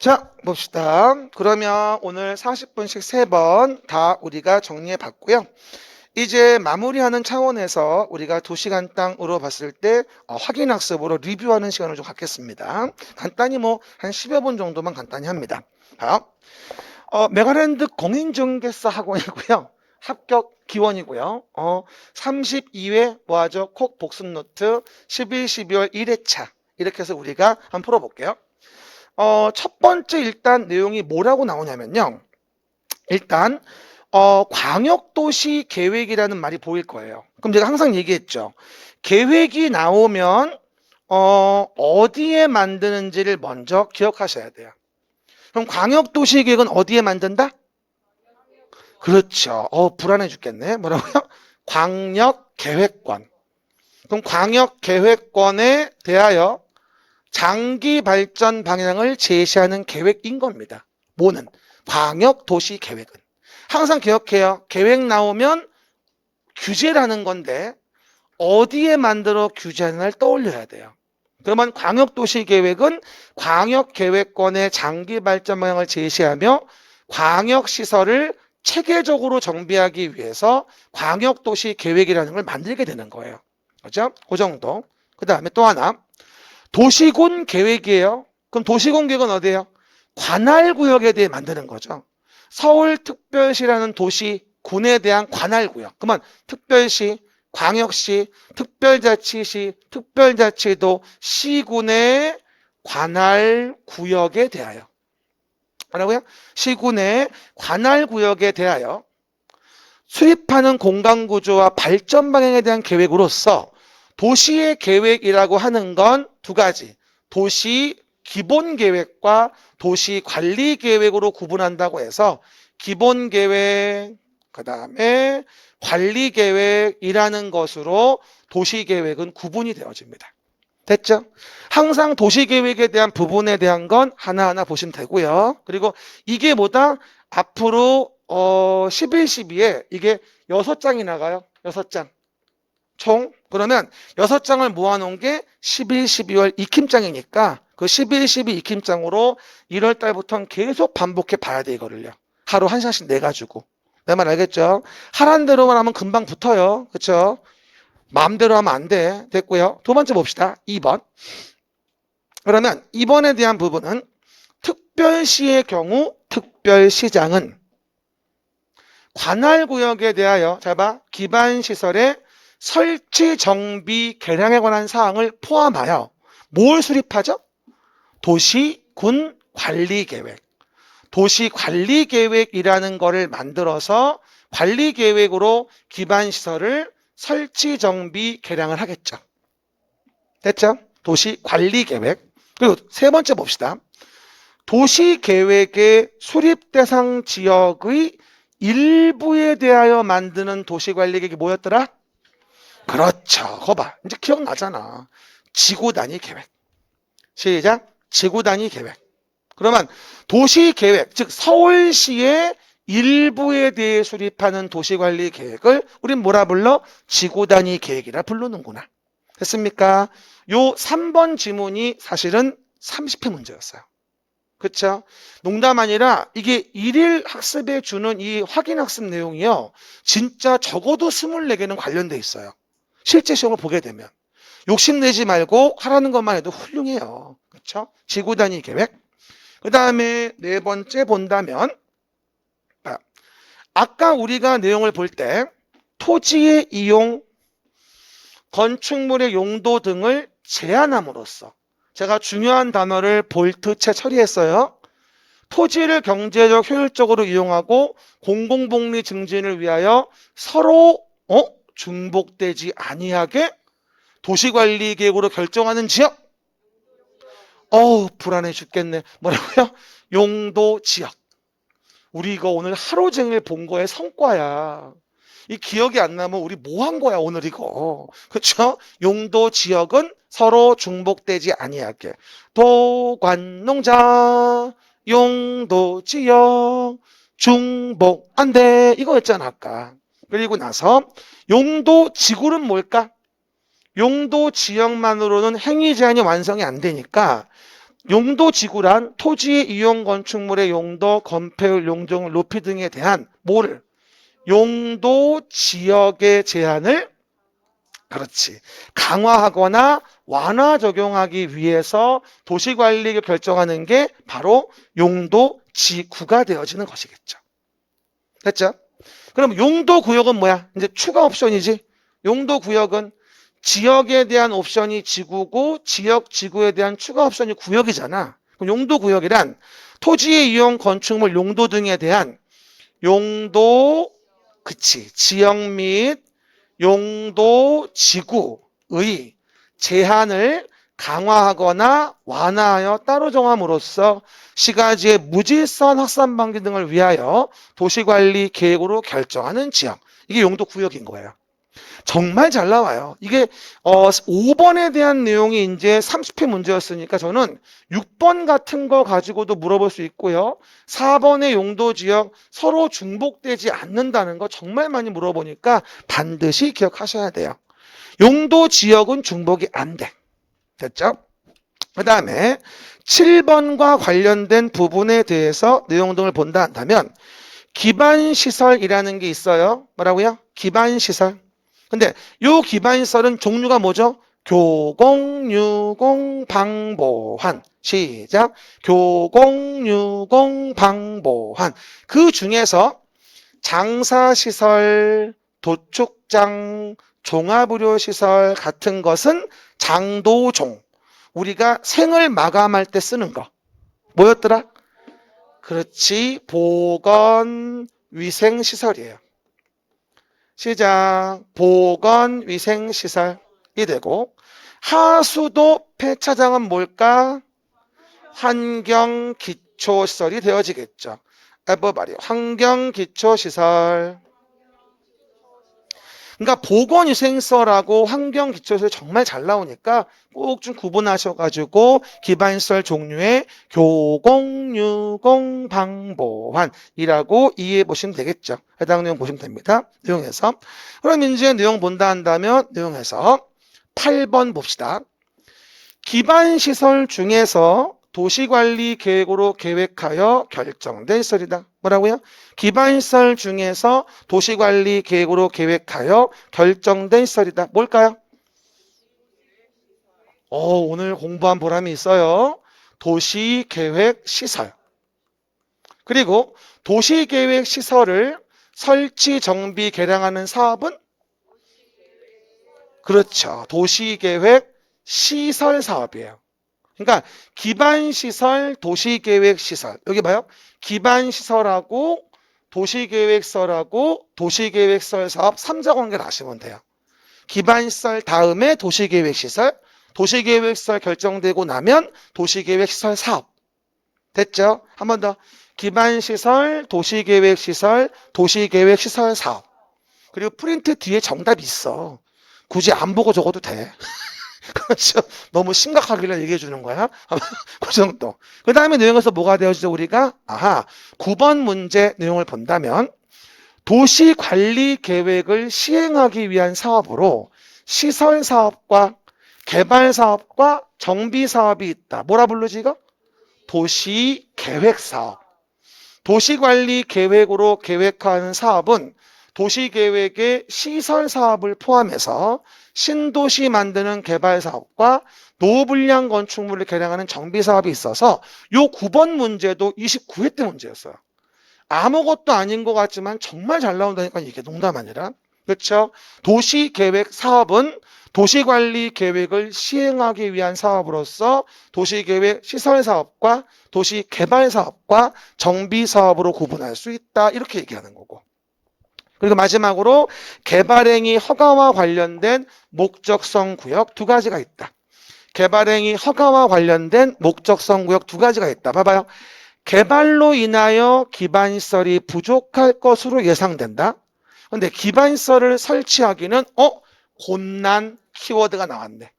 자, 봅시다. 그러면 오늘 40분씩 3번 다 우리가 정리해 봤고요. 이제 마무리하는 차원에서 우리가 2시간 땅으로 봤을 때 확인 학습으로 리뷰하는 시간을 좀 갖겠습니다. 간단히 뭐 한 10여 분 정도만 간단히 합니다. 자, 메가랜드 공인중개사 학원이고요. 합격 기원이고요. 32회 뭐하죠? 콕 복습 노트 11, 12월 1회차 이렇게 해서 우리가 한번 풀어볼게요. 첫 번째 일단 내용이 뭐라고 나오냐면요. 일단 광역도시 계획이라는 말이 보일 거예요. 그럼 제가 항상 얘기했죠. 계획이 나오면 어디에 만드는지를 먼저 기억하셔야 돼요. 그럼 광역도시 계획은 어디에 만든다? 그렇죠. 불안해 죽겠네. 뭐라고요? 광역계획권. 그럼 광역계획권에 대하여 장기 발전 방향을 제시하는 계획인 겁니다. 뭐는? 광역도시계획은. 항상 기억해요. 계획 나오면 규제라는 건데 어디에 만들어 규제하는가를 떠올려야 돼요. 그러면 광역도시계획은 광역계획권의 장기 발전 방향을 제시하며 광역시설을 체계적으로 정비하기 위해서 광역도시계획이라는 걸 만들게 되는 거예요. 그죠? 그 정도. 그 다음에 또 하나. 도시군 계획이에요. 그럼 도시군 계획은 어디예요? 관할구역에 대해 만드는 거죠. 서울특별시라는 도시군에 대한 관할구역. 그러면 특별시, 광역시, 특별자치시, 특별자치도 시군의 관할구역에 대하여. 뭐라고요? 시군의 관할구역에 대하여 수립하는 공간구조와 발전 방향에 대한 계획으로서 도시의 계획이라고 하는 건 두 가지. 도시 기본계획과 도시 관리계획으로 구분한다고 해서 기본계획, 그 다음에 관리계획이라는 것으로 도시계획은 구분이 되어집니다. 됐죠? 항상 도시계획에 대한 부분에 대한 건 하나하나 보시면 되고요. 그리고 이게 뭐다? 앞으로 11, 12에 이게 6장이 나가요. 6장. 총. 그러면 6장을 모아놓은 게 11, 12월 익힘장이니까 그 11, 12 익힘장으로 1월 달부터는 계속 반복해 봐야 돼, 이거를요. 하루 한 시간씩 내가지고. 내 말 알겠죠? 하란 대로만 하면 금방 붙어요. 그쵸? 마음대로 하면 안 돼. 됐고요. 두 번째 봅시다. 2번. 그러면 2번에 대한 부분은 특별시의 경우 특별시장은 관할구역에 대하여 잘 봐. 기반시설의 설치, 정비, 개량에 관한 사항을 포함하여 뭘 수립하죠? 도시군 관리계획. 도시관리계획이라는 거를 만들어서 관리계획으로 기반시설을 설치, 정비, 개량을 하겠죠. 됐죠? 도시관리계획. 그리고 세 번째 봅시다. 도시계획의 수립대상 지역의 일부에 대하여 만드는 도시관리계획이 뭐였더라? 그렇죠. 거봐. 이제 기억나잖아. 지구단위 계획. 시작. 지구단위 계획. 그러면 도시계획, 즉 서울시의 일부에 대해 수립하는 도시관리 계획을 우린 뭐라 불러? 지구단위 계획이라 부르는구나. 됐습니까? 요 3번 지문이 사실은 30회 문제였어요. 그렇죠? 농담 아니라 이게 1일 학습에 주는 이 확인 학습 내용이요. 진짜 적어도 24개는 관련돼 있어요. 실제 시험을 보게 되면. 욕심내지 말고 하라는 것만 해도 훌륭해요. 그렇죠? 지구단위 계획. 그 다음에 네 번째 본다면 아까 우리가 내용을 볼 때 토지의 이용, 건축물의 용도 등을 제한함으로써 제가 중요한 단어를 볼트채 처리했어요. 토지를 경제적 효율적으로 이용하고 공공복리 증진을 위하여 서로 중복되지 아니하게 도시관리계획으로 결정하는 지역. 불안해 죽겠네. 뭐라고요? 용도 지역. 우리 이거 오늘 하루 종일 본 거의 성과야. 이 기억이 안 나면 우리 뭐 한 거야 오늘 이거. 그렇죠? 용도 지역은 서로 중복되지 아니하게. 도관농자 용도 지역 중복 안 돼. 이거였잖아 아까. 그리고 나서 용도 지구는 뭘까? 용도 지역만으로는 행위 제한이 완성이 안 되니까 용도지구란 토지 이용 건축물의 용도, 건폐율, 용적률, 높이 등에 대한 뭐를? 용도 지역의 제한을 그렇지. 강화하거나 완화 적용하기 위해서 도시관리를 결정하는 게 바로 용도지구가 되어지는 것이겠죠. 됐죠? 그럼 용도구역은 뭐야? 이제 추가 옵션이지. 용도구역은 지역에 대한 옵션이 지구고 지역 지구에 대한 추가 옵션이 구역이잖아. 그럼 용도구역이란 토지의 이용 건축물 용도 등에 대한 용도, 그치, 지역 및 용도 지구의 제한을 강화하거나 완화하여 따로 정함으로써 시가지의 무질서한 확산 방지 등을 위하여 도시관리 계획으로 결정하는 지역. 이게 용도구역인 거예요. 정말 잘 나와요. 이게 5번에 대한 내용이 이제 30회 문제였으니까 저는 6번 같은 거 가지고도 물어볼 수 있고요. 4번의 용도지역 서로 중복되지 않는다는 거 정말 많이 물어보니까 반드시 기억하셔야 돼요. 용도지역은 중복이 안 돼. 됐죠? 그 다음에 7번과 관련된 부분에 대해서 내용 등을 본다 한다면 기반시설이라는 게 있어요. 뭐라고요? 기반시설. 근데 요 기반시설은 종류가 뭐죠? 교공, 유공, 방보환. 시작. 교공, 유공, 방보환. 그 중에서 장사시설, 도축장, 종합의료시설 같은 것은 장도종. 우리가 생을 마감할 때 쓰는 거. 뭐였더라? 그렇지. 보건위생시설이에요. 시작. 보건위생시설이 되고 하수도 폐차장은 뭘까? 환경기초시설이 되어지겠죠. 에버바리 환경기초시설. 그러니까 보건위생시설하고 환경기초시설 정말 잘 나오니까 꼭 좀 구분하셔가지고 기반시설 종류의 교공, 유공, 방보환이라고 이해해 보시면 되겠죠. 해당 내용 보시면 됩니다. 내용에서. 그럼 이제 내용 본다 한다면 내용에서 8번 봅시다. 기반시설 중에서 도시관리 계획으로 계획하여 결정된 시설이다. 뭐라고요? 기반시설 중에서 도시관리 계획으로 계획하여 결정된 시설이다. 뭘까요? 오늘 공부한 보람이 있어요. 도시계획시설. 그리고 도시계획시설을 설치, 정비, 개량하는 사업은? 그렇죠. 도시계획시설 사업이에요. 그러니까 기반시설, 도시계획시설. 여기 봐요. 기반시설하고 도시계획시설하고 도시계획시설 사업 3자 관계를 아시면 돼요. 기반시설 다음에 도시계획시설, 도시계획시설 결정되고 나면 도시계획시설 사업. 됐죠? 한 번 더. 기반시설, 도시계획시설, 도시계획시설 사업. 그리고 프린트 뒤에 정답이 있어. 굳이 안 보고 적어도 돼. 그렇죠. 너무 심각하길래 얘기해 주는 거야. 그 정도. 그 다음에 내용에서 뭐가 되어지죠, 우리가? 9번 문제 내용을 본다면 도시관리 계획을 시행하기 위한 사업으로 시설 사업과 개발 사업과 정비 사업이 있다. 뭐라 부르지 이거? 도시계획 사업. 도시관리 계획으로 계획하는 사업은 도시계획의 시설 사업을 포함해서 신도시 만드는 개발 사업과 노후불량 건축물을 개량하는 정비 사업이 있어서 요 9번 문제도 29회 때 문제였어요. 아무것도 아닌 것 같지만 정말 잘 나온다니까 이게 농담 아니라. 그렇죠? 도시계획 사업은 도시관리 계획을 시행하기 위한 사업으로서 도시계획 시설 사업과 도시개발 사업과 정비 사업으로 구분할 수 있다. 이렇게 얘기하는 거고. 그리고 마지막으로 개발행위 허가와 관련된 목적성 구역 2가지가 있다. 개발행위 허가와 관련된 목적성 구역 2가지가 있다. 봐봐요. 개발로 인하여 기반시설이 부족할 것으로 예상된다. 근데 기반시설을 설치하기는 곤란 키워드가 나왔네.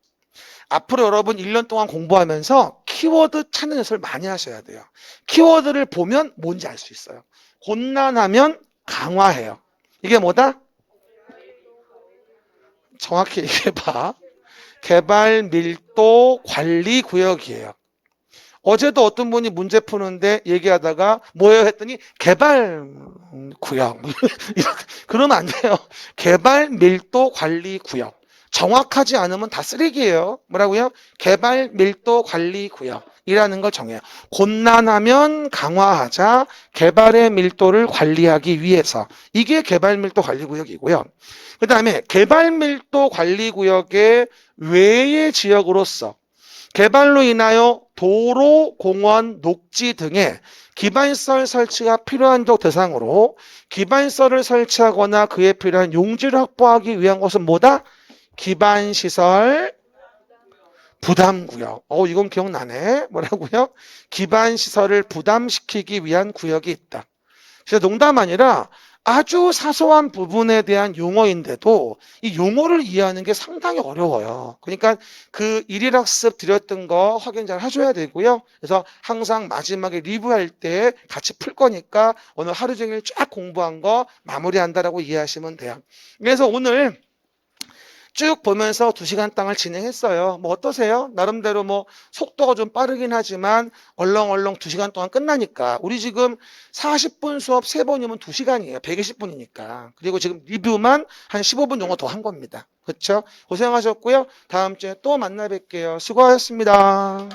앞으로 여러분 1년 동안 공부하면서 키워드 찾는 연습을 많이 하셔야 돼요. 키워드를 보면 뭔지 알 수 있어요. 곤란하면 강화해요. 이게 뭐다? 정확히 얘기해봐. 개발 밀도 관리 구역이에요. 어제도 어떤 분이 문제 푸는데 얘기하다가 뭐예요 했더니 개발 구역. 그러면 안 돼요. 개발 밀도 관리 구역. 정확하지 않으면 다 쓰레기예요. 뭐라고요? 개발 밀도 관리 구역이라는 걸 정해요. 곤란하면 강화하자. 개발의 밀도를 관리하기 위해서. 이게 개발 밀도 관리 구역이고요. 그 다음에 개발 밀도 관리 구역의 외의 지역으로서 개발로 인하여 도로, 공원, 녹지 등의 기반시설 설치가 필요한 적 대상으로 기반시설을 설치하거나 그에 필요한 용지를 확보하기 위한 것은 뭐다? 기반시설 부담구역. 이건 기억나네. 뭐라고요? 기반시설을 부담시키기 위한 구역이 있다. 진짜 농담 아니라 아주 사소한 부분에 대한 용어인데도 이 용어를 이해하는 게 상당히 어려워요. 그러니까 그 일일학습 드렸던 거 확인 잘 해줘야 되고요. 그래서 항상 마지막에 리뷰할 때 같이 풀 거니까 오늘 하루 종일 쫙 공부한 거 마무리한다라고 이해하시면 돼요. 그래서 오늘 쭉 보면서 2시간 땅을 진행했어요. 뭐 어떠세요? 나름대로 뭐 속도가 좀 빠르긴 하지만 얼렁얼렁 2시간 동안 끝나니까. 우리 지금 40분 수업 3번이면 2시간이에요. 120분이니까. 그리고 지금 리뷰만 한 15분 정도 더 한 겁니다. 그렇죠? 고생하셨고요. 다음 주에 또 만나 뵐게요. 수고하셨습니다.